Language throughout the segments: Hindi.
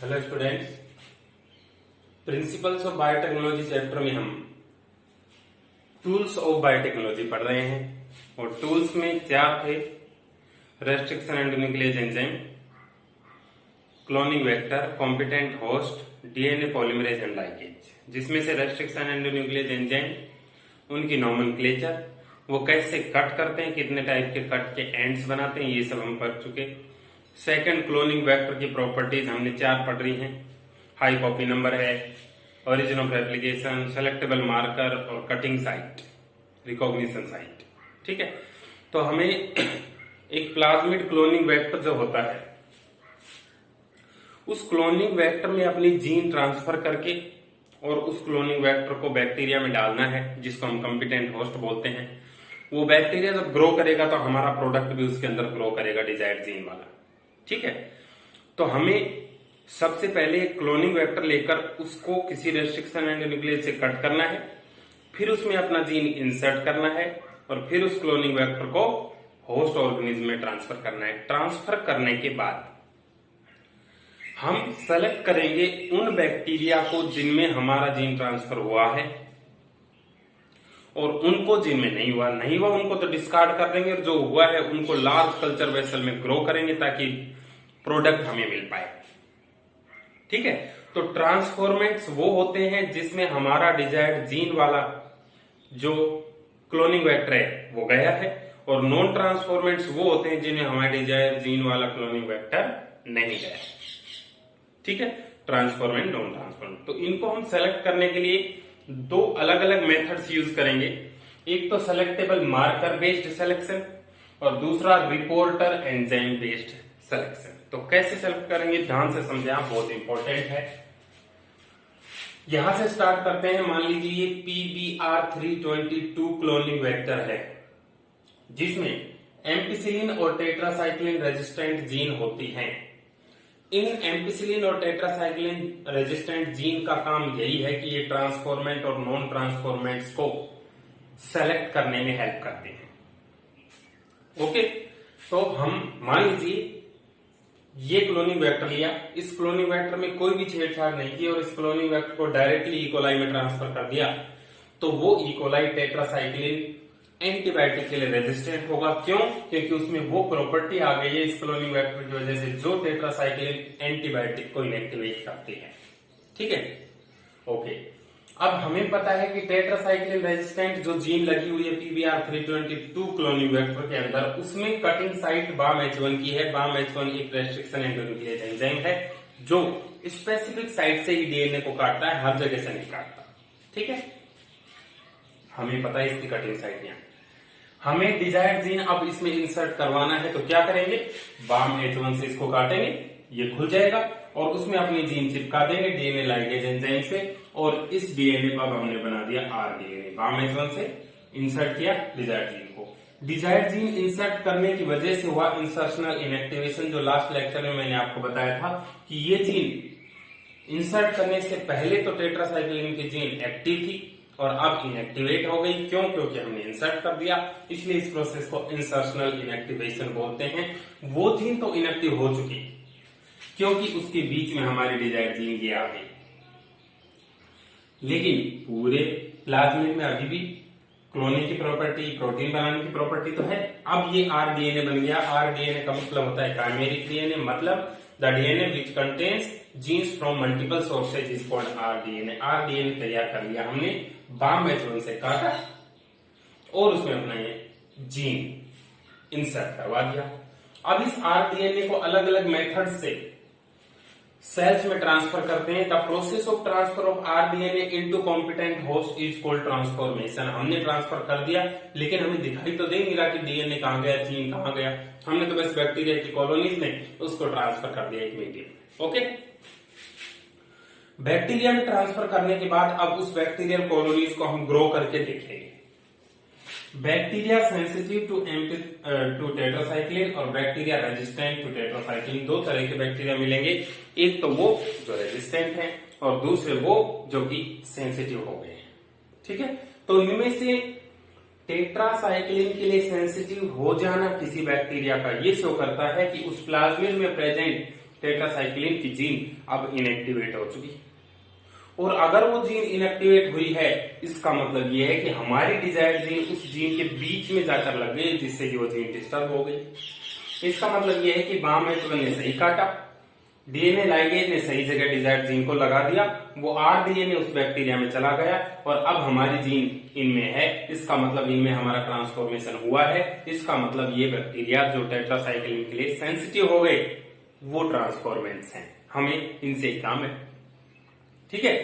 Hello students, principles of biotechnology chapter में हम टूल्स ऑफ बायोटेक्नोलॉजी पढ़ रहे हैं और टूल्स में चार थे। Restriction and nucleus enzyme, cloning vector, competent host, DNA polymerase and ligase. जिसमें से रेस्ट्रिक्शन एंड न्यूक्लियस एंजाइम, उनकी नॉमेनक्लेचर, वो कैसे कट करते हैं, कितने टाइप के कट के एंड्स बनाते हैं, ये सब हम पढ़ चुके। सेकंड, क्लोनिंग वेक्टर की प्रॉपर्टीज हमने चार पढ़ रही हैं। हाई कॉपी नंबर है, origin of application, selectable marker और कटिंग साइट, रिकॉग्निशन साइट। ठीक है, तो हमें एक प्लाज्मिड क्लोनिंग वेक्टर जो होता है, उस क्लोनिंग वेक्टर में अपनी जीन ट्रांसफर करके और उस क्लोनिंग वेक्टर को बैक्टीरिया में डालना है, जिसको हम कॉम्पिटेंट होस्ट बोलते हैं। वो बैक्टीरिया जब ग्रो करेगा तो हमारा प्रोडक्ट भी उसके अंदर ग्रो करेगा, डिजायर्ड जीन वाला। ठीक है, तो हमें सबसे पहले क्लोनिंग वेक्टर लेकर उसको किसी रेस्ट्रिक्शन एंड न्यूक्लियस से कट करना है, फिर उसमें अपना जीन इंसर्ट करना है और फिर उस क्लोनिंग वेक्टर को होस्ट ऑर्गेनिज्म में ट्रांसफर करना है। ट्रांसफर करने के बाद हम सेलेक्ट करेंगे उन बैक्टीरिया को जिनमें हमारा जीन ट्रांसफर हुआ है, और उनको जिनमें नहीं हुआ उनको तो डिस्कार्ड कर देंगे, और जो हुआ है उनको लार्ज कल्चर वेसल में ग्रो करेंगे ताकि प्रोडक्ट हमें मिल पाए। ठीक है, तो ट्रांसफॉर्मेंट्स वो होते हैं जिसमें हमारा डिजायर्ड जीन वाला जो क्लोनिंग वेक्टर है वो गया है, और नॉन ट्रांसफॉर्मेंट्स वो होते हैं जिन्हें हमारा डिजायर्ड जीन वाला क्लोनिंग वेक्टर नहीं गया। ठीक है, ट्रांसफॉर्मेंट, नॉन ट्रांसफॉर्मेंट। तो इनको हम सेलेक्ट करने के लिए दो अलग अलग मेथड्स यूज करेंगे। एक तो सेलेक्टेबल मार्कर बेस्ड सिलेक्शन और दूसरा रिपोर्टर एंजाइम बेस्ड सिलेक्शन। तो कैसे सेलेक्ट करेंगे, ध्यान से समझे आप, बहुत इंपॉर्टेंट है। यहां से स्टार्ट करते हैं। मान लीजिए ये PBR322 क्लोनिंग वेक्टर है, जिसमें एम्पिसिलिन और टेट्रासाइक्लिन रेजिस्टेंट जीन होती हैं। इन एम्पिसिलिन और टेट्रासाइक्लिन रेजिस्टेंट जीन का काम यही है कि ये ट्रांसफॉर्मेंट और नॉन ट्रांसफॉर्मेंट्स को सेलेक्ट करने में हेल्प करते हैं। ओके, तो हम मान लीजिए ये क्लोनिंग वेक्टर लिया, इस क्लोनिंग वेक्टर में कोई भी छेड़छाड़ नहीं की और इस क्लोनिंग वेक्टर को डायरेक्टली इकोलाई में ट्रांसफर कर दिया, तो वो इकोलाई टेट्रासाइक्लिन एंटीबायोटिक के लिए रेजिस्टेंट होगा। क्यों? क्योंकि उसमें वो प्रॉपर्टी आ गई है इस क्लोनिंग वेक्टर की वजह से जो टेट्रासाइक्लिन एंटीबायोटिक को इनएक्टिवेट करती है। ठीक है, ओके। अब हमें पता है कि टेट्रासाइक्लिन रेजिस्टेंट जो जीन लगी हुई है PBR322 क्लोनिंग वेक्टर के अंदर, उसमें कटिंग साइट BAM-H1 की है। BAM-H1 एक रेस्ट्रिक्शन एंड न्यूक्लियस एंजाइम है जो स्पेसिफिक साइट से ही डीएनए को काटता है, हर जगह से नहीं काटता। ठीक है, हमें पता है इसकी कटिंग साइट। यहाँ हमें डिजायर्ड जीन अब इसमें इंसर्ट करवाना है, तो क्या करेंगे, BAM-H1 से इसको काटेंगे, ये खुल जाएगा और उसमें अपनी जीन चिपका देंगे डीएनए लाइगेज एंजाइम से, और इस डीएनए पर हमने बना दिया rDNA। BAM-H1 से इंसर्ट किया डिजायर्ड जीन को। डिजायर्ड जीन इंसर्ट करने की वजह से हुआ इंसर्शनल इनएक्टिवेशन, जो लास्ट लेक्चर में मैंने आपको बताया था कि ये जीन इंसर्ट करने से पहले तो टेट्रासाइक्लिन की जीन एक्टिव थी और अब इनएक्टिवेट हो गई। क्यों? क्योंकि हमने इंसर्ट कर दिया, इसलिए इस प्रोसेस को इंसर्शनल इनएक्टिवेशन बोलते हैं। वो जीन तो इनएक्टिव हो चुकी क्योंकि उसके बीच में हमारी डिजायर्ड जीन ये आ गई, लेकिन पूरे प्लाज्मिड में अभी भी क्लोनिंग की प्रॉपर्टी, प्रोटीन बनाने की प्रॉपर्टी तो है। अब ये rDNA बन गया। rDNA का मतलब होता है काइमेरिक डीएनए, मतलब the DNA which contains genes from multiple sources is called rDNA। rDNA तैयार कर लिया हमने, BAM-H1 से काटा और उसमें अपना ये जीन इंसर्ट करवा दिया। अब इस rDNA को अलग अलग मेथड से सेल्स में ट्रांसफर करते हैं। The process of transfer of rDNA into competent host is called transformation. हमने ट्रांसफर कर दिया, लेकिन हमें दिखाई तो दे नहीं रहा कि डीएनए कहां गया, जीन कहां गया। हमने तो बस बैक्टीरिया की कॉलोनीज में उसको ट्रांसफर कर दिया एक मीडियम। ओके, बैक्टीरिया में ट्रांसफर करने के बाद अब उस बैक्टीरियल कॉलोनीज को हम ग्रो करके देखेंगे। बैक्टीरिया सेंसिटिव टू टेट्रासाइक्लिन और बैक्टीरिया रेजिस्टेंट टू टेट्रासाइक्लिन, दो तरह के बैक्टीरिया मिलेंगे। एक तो वो जो रेजिस्टेंट है और दूसरे वो जो कि सेंसिटिव हो गए हैं। ठीक है, तो इनमें से टेट्रासाइक्लिन के लिए सेंसिटिव हो जाना किसी बैक्टीरिया का ये शो करता है कि उस प्लाज्मिड में प्रेजेंट टेट्रासाइक्लिन की जीन अब इनएक्टिवेट हो चुकी। और अगर वो जीन इनएक्टिवेट हुई है, इसका मतलब ये है कि हमारी डिजायर्ड जीन उस जीन के बीच में जाकर लग गई, जिससे कि वो जीन डिस्टर्ब हो गई। इसका मतलब ये है कि बाम H1 ने सही काटा, डीएनए लाइगेज ने सही जगह डिजायर्ड जीन को लगा दिया, वो आरडीएनए उस बैक्टीरिया में चला गया और अब हमारी जीन इनमें है। इसका मतलब इनमें हमारा ट्रांसफॉर्मेशन हुआ है। इसका मतलब ये बैक्टीरिया जो टेट्रासाइक्लिन के लिए सेंसिटिव हो गए, वो ट्रांसफॉर्मेंट्स हैं, हमें इनसे काम है। ठीक है।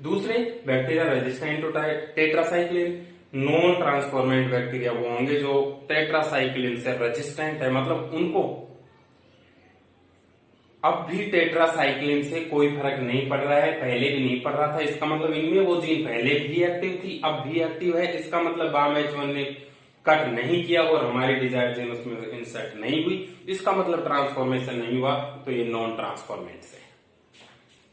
दूसरे bacteria resistant to tetracycline, non transformant bacteria वो होंगे जो टेट्रासाइक्लिन से रेजिस्टेंट है, मतलब उनको अब भी टेट्रासाइक्लिन से कोई फर्क नहीं पड़ रहा है, पहले भी नहीं पड़ रहा था। इसका मतलब इनमें वो जीन पहले भी एक्टिव थी, अब भी एक्टिव है। इसका मतलब बाम H1 ने कट नहीं किया और हमारी डिजायर्ड जीन उसमें इंसर्ट नहीं हुई। इसका मतलब ट्रांसफॉर्मेशन नहीं हुआ, तो ये नॉन ट्रांसफॉर्मेंट है।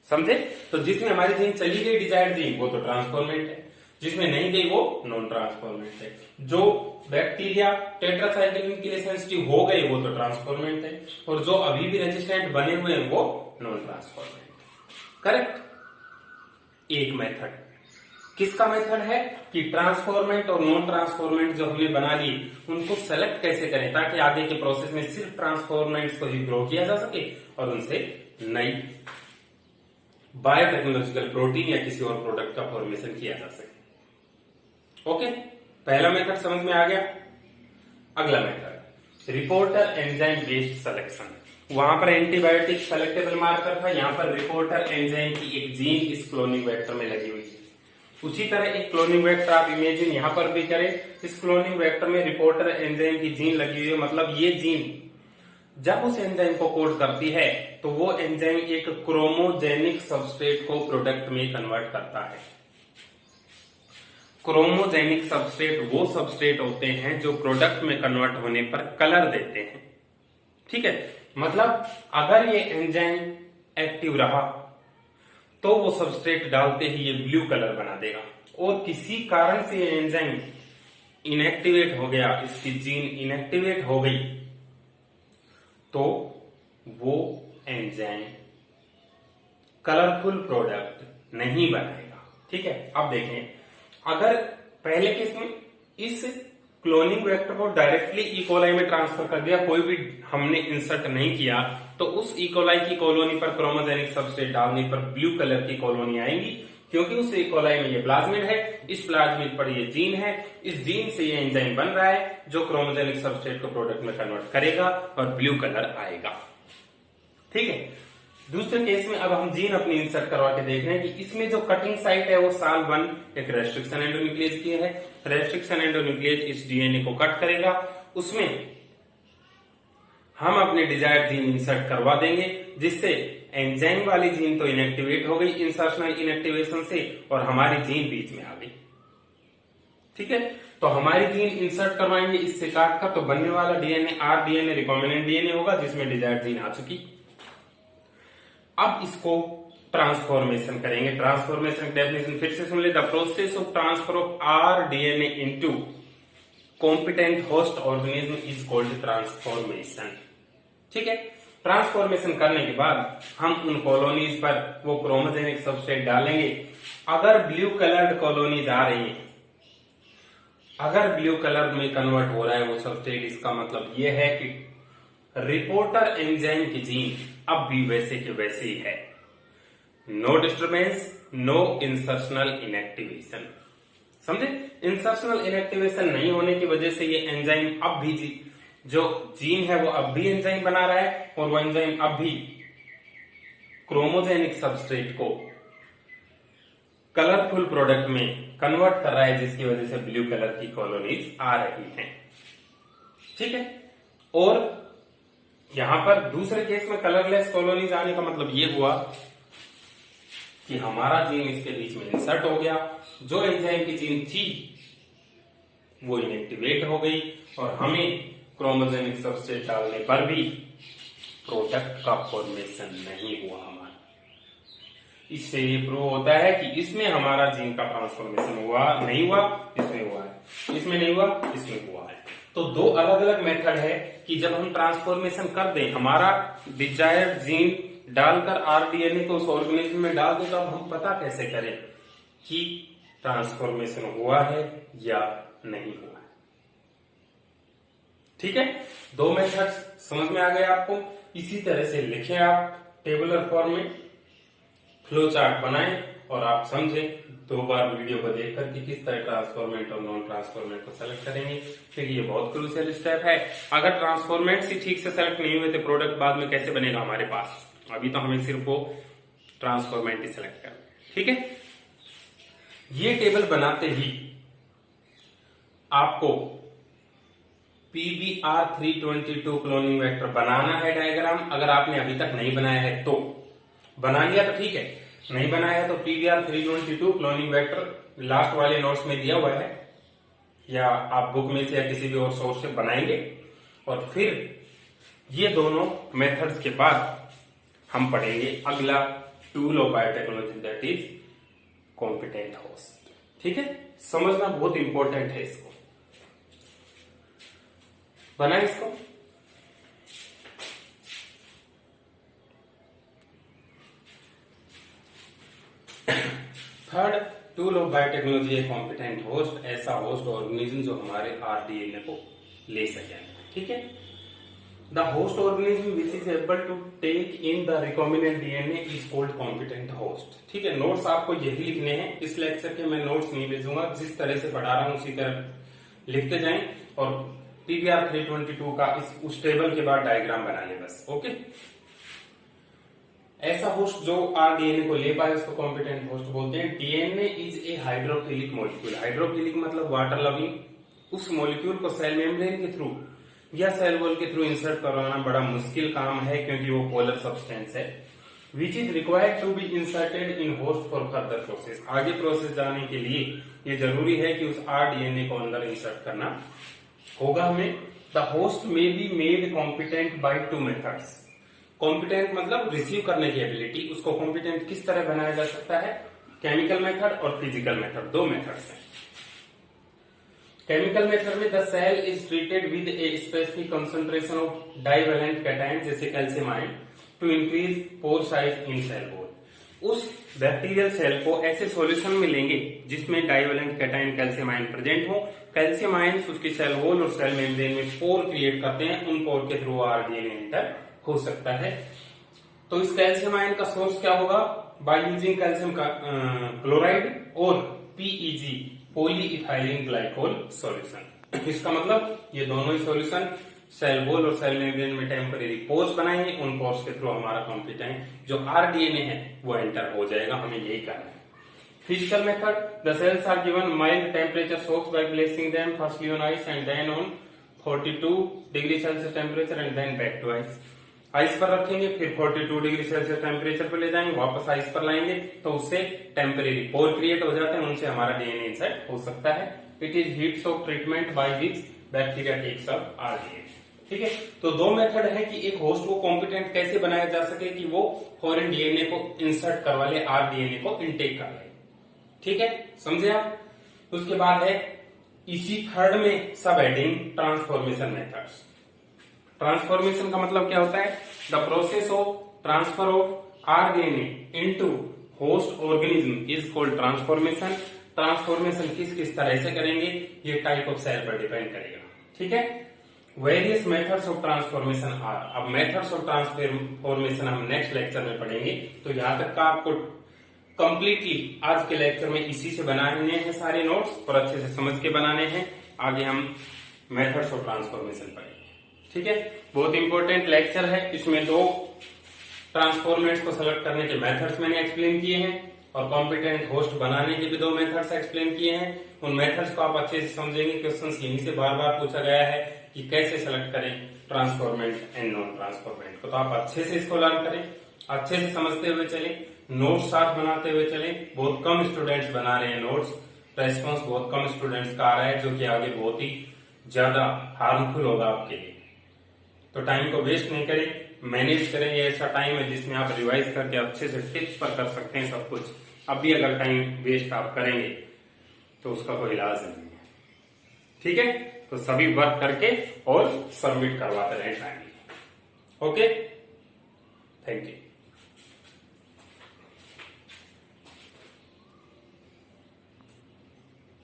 समझे? तो जिसमें हमारी जीन चली गई डिजायर्ड जीन, वो तो ट्रांसफॉर्मेंट है, जिसमें नहीं गई वो नॉन ट्रांसफॉर्मेंट है। जो बैक्टीरिया टेट्रासाइक्लिन के लिए सेंसिटिव हो गए, वो तो ट्रांसफॉर्मेंट है, और जो अभी भी रेजिस्टेंट बने हुए हैं, वो नॉन ट्रांसफॉर्मेंट। करेक्ट। एक मेथड किसका मेथड है कि ट्रांसफॉर्मेंट और नॉन ट्रांसफॉर्मेंट जो हमने बना ली, उनको सेलेक्ट कैसे करें ताकि आगे के प्रोसेस में सिर्फ ट्रांसफॉर्मेंट्स को ही ग्रो किया जा सके और उनसे नई बायोटेक्नोलॉजिकल प्रोटीन या किसी और प्रोडक्ट का फॉर्मेशन किया जा सके। ओके, पहला मेथड समझ में आ गया। अगला method reporter enzyme based selection. वहां पर एंटीबायोटिक सेलेक्टेबल मार्कर था, यहां पर रिपोर्टर एंजाइम की एक जीन इस क्लोनिंग वेक्टर में लगी हुई है। उसी तरह एक क्लोनिंग वेक्टर आप इमेजिन यहां पर भी करें। इस क्लोनिंग वेक्टर में रिपोर्टर एंजाइम की जीन लगी हुई है, मतलब ये जीन जब उस एंजाइम को कोड करती है तो वो एंजाइम एक क्रोमोजेनिक सबस्ट्रेट को प्रोडक्ट में कन्वर्ट करता है। क्रोमोजेनिक सबस्ट्रेट वो सबस्ट्रेट होते हैं जो प्रोडक्ट में कन्वर्ट होने पर कलर देते हैं। ठीक है, मतलब अगर ये एंजाइम एक्टिव रहा तो वो सबस्ट्रेट डालते ही ये ब्लू कलर बना देगा, और किसी कारण से ये एंजाइम इनएक्टिवेट हो गया, इसकी जीन इनएक्टिवेट हो गई, तो वो एंजाइम कलरफुल प्रोडक्ट नहीं बनाएगा। ठीक है, अब देखें, अगर पहले केस में इस क्लोनिंग वेक्टर को डायरेक्टली इकोलाई में ट्रांसफर कर दिया, कोई भी हमने इंसर्ट नहीं किया, तो उस इकोलाई की कॉलोनी पर क्रोमोजेनिक सबस्ट्रेट डालने पर ब्लू कलर की कॉलोनी आएंगी, क्योंकि उस इकोलाई में ये प्लाज्मिड है, इस प्लाज्मिड पर ये जीन है, इस जीन से ये एंजाइम बन रहा है जो क्रोमोजेनिक सबस्ट्रेट को प्रोडक्ट में कन्वर्ट करेगा और ब्लू कलर आएगा। ठीक है, दूसरे केस में अब हम जीन अपनी इंसर्ट करवा के देख रहे हैं कि इसमें जो कटिंग साइट है वो Sal1 एक रेस्ट्रिक्शन एंडोन्यूक्लियस की है। रेस्ट्रिक्शन एंडोन्यूक्लियस इस डीएनए को कट करेगा, उसमें हम अपने डिजायर्ड जीन इंसर्ट करवा देंगे, जिससे एंजाइम वाली जीन तो इनएक्टिवेट हो गई इंसर्शनल इनएक्टिवेशन से, और हमारी जीन बीच में आ गई। ठीक है, तो हमारी जीन इंसर्ट करवाएंगे इससे काट कर, तो बनने वाला डीएनए आरडीएनए रिकॉम्बिनेंट डीएनए होगा, जिसमें डिजायर्ड जीन आ चुकी। अब इसको ट्रांसफॉर्मेशन करेंगे। ट्रांसफॉर्मेशन डेफिनेशन फिर से सुन ले, the process of transfer of RDNA into competent host organism is called transformation. ठीक है, ट्रांसफॉर्मेशन करने के बाद हम उन कॉलोनीज पर वो क्रोमोजेनिक सबस्ट्रेट डालेंगे। अगर ब्लू कलर्ड कॉलोनीज आ रही है, अगर ब्लू कलर में कन्वर्ट हो रहा है वो सबस्ट्रेट, इसका मतलब ये है कि रिपोर्टर एंजाइम की जीन अब भी वैसे के वैसे ही है। No disturbance, no insertional inactivation. समझे? इंसर्शनल इनएक्टिवेशन नहीं होने की वजह से ये एंजाइम अब भी जो जीन है वो अब भी एंजाइम बना रहा है, और वो एंजाइम अब भी क्रोमोजेनिक सबस्ट्रेट को कलरफुल प्रोडक्ट में कन्वर्ट कर रहा है, जिसकी वजह से ब्लू कलर की कॉलोनीज आ रही हैं। ठीक है, और यहां पर दूसरे केस में कलरलेस कॉलोनीज आने का मतलब ये हुआ कि हमारा जीन इसके बीच में इंसर्ट हो गया, जो एंजाइम की जीन थी वो इनएक्टिवेट हो गई, और हमें क्रोमोजेनिक सबस्ट्रेट डालने पर भी प्रोडक्ट का फॉर्मेशन नहीं हुआ हमारा। इससे ये प्रूव होता है कि इसमें हमारा जीन का ट्रांसफॉर्मेशन हुआ नहीं हुआ, इसमें हुआ है, इसमें नहीं हुआ, इसमें हुआ है। तो दो अलग अलग मेथड है कि जब हम ट्रांसफॉर्मेशन कर दें, हमारा डिजायर्ड जीन डालकर आरडीएनए को उस ऑर्गेनिज्म में डाल दो, तो अब हम पता कैसे करें कि ट्रांसफॉर्मेशन हुआ है या नहीं हुआ है। ठीक है, दो मेथड्स समझ में आ गए आपको। इसी तरह से लिखें आप टेबुलर फॉर्म में, फ्लो चार्ट बनाएं और आप समझें 2 बार वीडियो को देखकर कि किस तरह ट्रांसफॉर्मेंट और नॉन ट्रांसफॉर्मेंट को सेलेक्ट करेंगे, क्योंकि ये बहुत क्रूशियल स्टेप है। अगर ट्रांसफॉर्मेंट ही ठीक से सेलेक्ट नहीं हुए तो प्रोडक्ट बाद में कैसे बनेगा हमारे पास। अभी तो हमें सिर्फ वो ट्रांसफॉर्मेंट ही सेलेक्ट करना है। ठीक है, ये टेबल बनाते ही आपको PBr322 क्लोनिंग वेक्टर बनाना है डायग्राम। अगर आपने अभी तक नहीं बनाया है तो बना लिया तो ठीक है, नहीं बनाया है तो PBr322 क्लोनिंग वेक्टर लास्ट वाले नोट्स में दिया हुआ है, या आप बुक में से या किसी भी और सोर्स से बनाएंगे। और फिर ये दोनों मेथड्स के बाद हम पढ़ेंगे अगला tool of biotechnology, that is competent host. ठीक है, समझना बहुत इंपॉर्टेंट है इसको। बना इसको। थर्ड टूल ऑफ बायोटेक्नोलॉजी है कॉम्पिटेंट होस्ट, ऐसा होस्ट ऑर्गेनिज्म जो हमारे आरडीएनए को ले सके। ठीक है, the host organism which is able to take in the recombinant DNA is called competent host. ठीक है, नोट्स आपको यही लिखने हैं। इस लेक्चर के मैं नोट्स नहीं भेजूंगा, जिस तरह से पढ़ा रहा हूं उसी तरह लिखते जाएं और PBr322 का उस टेबल के बाद डायग्राम बना ले बस। ओके, ऐसा होस्ट जो आरडीएनए को ले पाए उसको कॉम्पिटेंट होस्ट बोलते हैं। DNA is a hydrophilic molecule. Hydrophilic मतलब वाटर लविंग। उस मॉलिक्यूल को सेल मेम्ब्रेन के थ्रू या सेल वॉल के थ्रू इंसर्ट करवाना बड़ा मुश्किल काम है, क्योंकि वो पोलर सब्सटेंस है, which is required to be inserted in host for further process. आगे प्रोसेस जाने के लिए ये जरूरी है कि उस आरडीएनए को अंदर इंसर्ट करना होगा हमें। द होस्ट में be made competent by 2 methods. Competent मतलब रिसीव करने की एबिलिटी। उसको कॉम्पिटेंट किस तरह बनाया जा सकता है, केमिकल मेथड और फिजिकल मेथड, 2 मेथड्स हैं। केमिकल मेथड में the cell is treated with a specific concentration of divalent cation जैसे calcium ion to increase pore size in cell wall. उस बैक्टीरियल सेल को ऐसे सॉल्यूशन में लेंगे जिसमें divalent cation calcium ion present हो। कैल्शियम आयन उसकी सेल वॉल और सेल मेम्ब्रेन में पोर क्रिएट करते हैं, उन पोर के थ्रू आरडीएनए एंटर हो सकता है। तो इस कैल्शियम आयन का सोर्स क्या होगा, बाय यूजिंग कैल्शियम का क्लोराइड और पीईजी पॉलीइथाइलिन ग्लाइकोल सॉल्यूशन। इसका मतलब ये दोनों ही सॉल्यूशन सेल वॉल और सेल मेम्ब्रेन में टेम्परेरी पोर्स बनाएंगे, उन पोर्स के थ्रू हमारा कॉम्पिटेंट जो आरडीएनए है वो एंटर हो जाएगा। हमें यही करना है। Physical method, the cells are given mild temperature shocks by placing them firstly on ice and then on 42 degree Celsius temperature and then back to ice. Ice पर रखेंगे, फिर 42 डिग्री सेल्सियस टेम्परेचर पर ले जाएंगे, वापस आइस पर लाएंगे, तो उससे टेम्परेरी पोर क्रिएट हो जाते हैं, उनसे हमारा डीएनए इंसर्ट हो सकता है। It is heat shock treatment by which bacteria takes up RDNA. ठीक है, तो 2 मेथड है कि एक होस्ट को कॉम्पिटेंट कैसे बनाया जा सके कि वो फॉरेन डीएनए को इंसर्ट करवा ले, आरडीएनए को इनटेक कर ले। ठीक है, समझे आप। उसके बाद है इसी थर्ड में सब हेडिंग ट्रांसफॉर्मेशन मेथड्स। ट्रांसफॉर्मेशन का मतलब क्या होता है, the process of transfer of RDNA into host organism is called transformation. Transformation किस किस तरह से करेंगे ये टाइप ऑफ सेल पर डिपेंड करेगा। ठीक है, various methods of transformation are. अब मेथड्स ऑफ ट्रांसफॉर्मेशन हम नेक्स्ट लेक्चर में पढ़ेंगे, तो यहां तक का आपको कंप्लीटली आज के लेक्चर में इसी से बनाने हैं सारे नोट्स और अच्छे से समझ के बनाने हैं। आगे हम मेथड्स ऑफ ट्रांसफॉर्मेशन पढ़ेंगे। ठीक है, बहुत इंपॉर्टेंट लेक्चर है। इसमें 2 ट्रांसफॉर्मेट्स को सेलेक्ट करने के मेथड्स मैंने एक्सप्लेन किए हैं और कॉम्पिटेंट होस्ट बनाने के भी 2 मेथड्स एक्सप्लेन किए हैं। उन मेथड्स को आप अच्छे से समझेंगे। क्वेश्चंस यहीं से बार बार पूछा गया है कि कैसे सेलेक्ट करें ट्रांसफॉर्मेंट एंड नॉन ट्रांसफॉर्मेंट को, तो आप अच्छे से इसको लर्न करें, अच्छे से समझते हुए चलें, नोट्स साथ बनाते हुए चलें। बहुत कम स्टूडेंट्स बना रहे हैं नोट्स, रेस्पॉन्स बहुत कम स्टूडेंट्स का आ रहा है, जो कि आगे बहुत ही ज्यादा हार्मफुल होगा आपके लिए। तो टाइम को वेस्ट नहीं करें, मैनेज करें। ये ऐसा टाइम है जिसमें आप रिवाइज करके अच्छे से टिप्स पर कर सकते हैं सब कुछ। अब भी अगर टाइम वेस्ट आप करेंगे तो उसका कोई इलाज नहीं है। ठीक है, तो सभी वर्क करके और सबमिट करवाते रहें टाइमली। Okay, thank you.